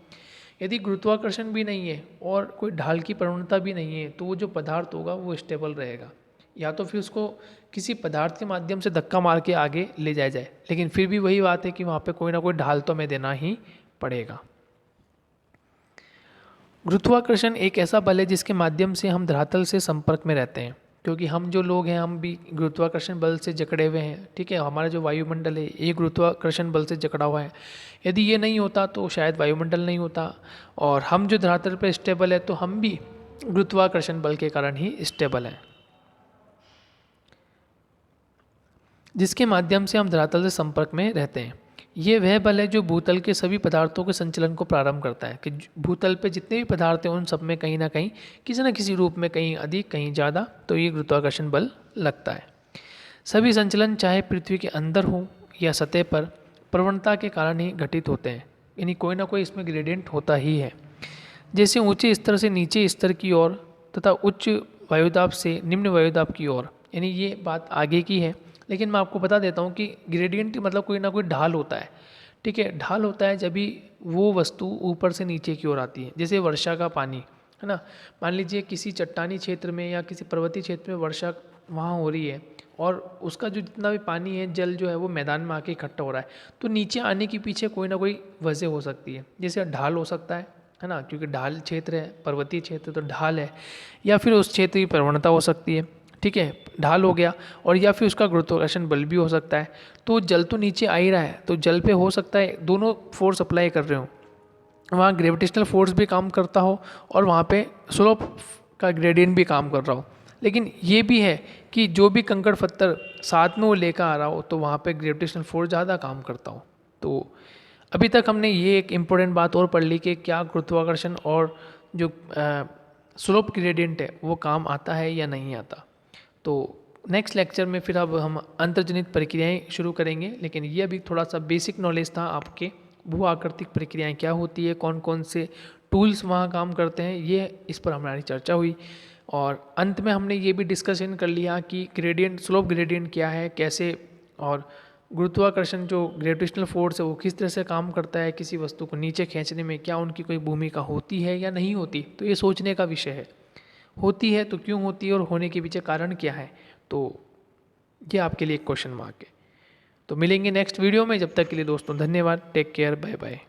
यदि गुरुत्वाकर्षण भी नहीं है और कोई ढाल की प्रवणता भी नहीं है, तो वो जो पदार्थ होगा वो स्टेबल रहेगा, या तो फिर उसको किसी पदार्थ के माध्यम से धक्का मार के आगे ले जाया जाए, लेकिन फिर भी वही बात है कि वहाँ पे कोई ना कोई ढाल तो हमें देना ही पड़ेगा। गुरुत्वाकर्षण एक ऐसा बल है जिसके माध्यम से हम धरातल से संपर्क में रहते हैं, क्योंकि हम जो लोग हैं हम भी गुरुत्वाकर्षण बल से जकड़े हुए हैं। ठीक है, हमारा जो वायुमंडल है ये गुरुत्वाकर्षण बल से जकड़ा हुआ है। यदि ये नहीं होता तो शायद वायुमंडल नहीं होता, और हम जो धरातल पर स्टेबल है तो हम भी गुरुत्वाकर्षण बल के कारण ही स्टेबल हैं, जिसके माध्यम से हम धरातल से संपर्क में रहते हैं। ये वह बल है जो भूतल के सभी पदार्थों के संचलन को प्रारंभ करता है, कि भूतल पे जितने भी पदार्थ हैं उन सब में कहीं ना कहीं, किसी न किसी रूप में, कहीं अधिक कहीं ज़्यादा, तो ये गुरुत्वाकर्षण बल लगता है। सभी संचलन चाहे पृथ्वी के अंदर हो या सतह पर, प्रवणता के कारण ही घटित होते हैं, यानी कोई ना कोई इसमें ग्रेडियंट होता ही है। जैसे ऊँचे स्तर से नीचे स्तर की ओर तथा उच्च वायुदाब से निम्न वायुदाब की ओर, यानी ये बात आगे की है। लेकिन मैं आपको बता देता हूँ कि ग्रेडियंट मतलब कोई ना कोई ढाल होता है, ठीक है। ढाल होता है जब भी वो वस्तु ऊपर से नीचे की ओर आती है, जैसे वर्षा का पानी, है ना। मान लीजिए किसी चट्टानी क्षेत्र में या किसी पर्वतीय क्षेत्र में वर्षा वहाँ हो रही है और उसका जो जितना भी पानी है, जल जो है वो मैदान में आके इकट्ठा हो रहा है, तो नीचे आने के पीछे कोई ना कोई वजह हो सकती है। जैसे ढाल हो सकता है ना, क्योंकि ढाल क्षेत्र है, पर्वतीय क्षेत्र तो ढाल है, या फिर उस क्षेत्र की प्रवणता हो सकती है, ठीक है, ढाल हो गया। और या फिर उसका गुरुत्वाकर्षण बल भी हो सकता है। तो जल तो नीचे आ ही रहा है, तो जल पे हो सकता है दोनों फोर्स अप्लाई कर रहे हो, वहाँ ग्रेविटेशनल फोर्स भी काम करता हो और वहाँ पे स्लोप का ग्रेडियंट भी काम कर रहा हो। लेकिन ये भी है कि जो भी कंकड़ पत्थर साथ में वो लेकर आ रहा हो, तो वहाँ पे ग्रेविटेशनल फोर्स ज़्यादा काम करता हो। तो अभी तक हमने ये एक इम्पोर्टेंट बात और पढ़ ली कि क्या गुरुत्वाकर्षण और जो स्लोप ग्रेडियंट है वो काम आता है या नहीं आता। तो नेक्स्ट लेक्चर में फिर अब हम अंतर्जनित प्रक्रियाएं शुरू करेंगे, लेकिन ये अभी थोड़ा सा बेसिक नॉलेज था आपके, भू आकृतिक प्रक्रियाएं क्या होती है, कौन कौन से टूल्स वहाँ काम करते हैं, ये इस पर हमारी चर्चा हुई। और अंत में हमने ये भी डिस्कशन कर लिया कि ग्रेडियंट, स्लोप ग्रेडियंट क्या है, कैसे, और गुरुत्वाकर्षण जो ग्रेविटेशनल फोर्स है वो किस तरह से काम करता है, किसी वस्तु को नीचे खींचने में क्या उनकी कोई भूमिका होती है या नहीं होती। तो ये सोचने का विषय है, होती है तो क्यों होती है और होने के पीछे कारण क्या है। तो ये आपके लिए एक क्वेश्चन मार्क है। तो मिलेंगे नेक्स्ट वीडियो में, जब तक के लिए दोस्तों धन्यवाद, टेक केयर, बाय बाय।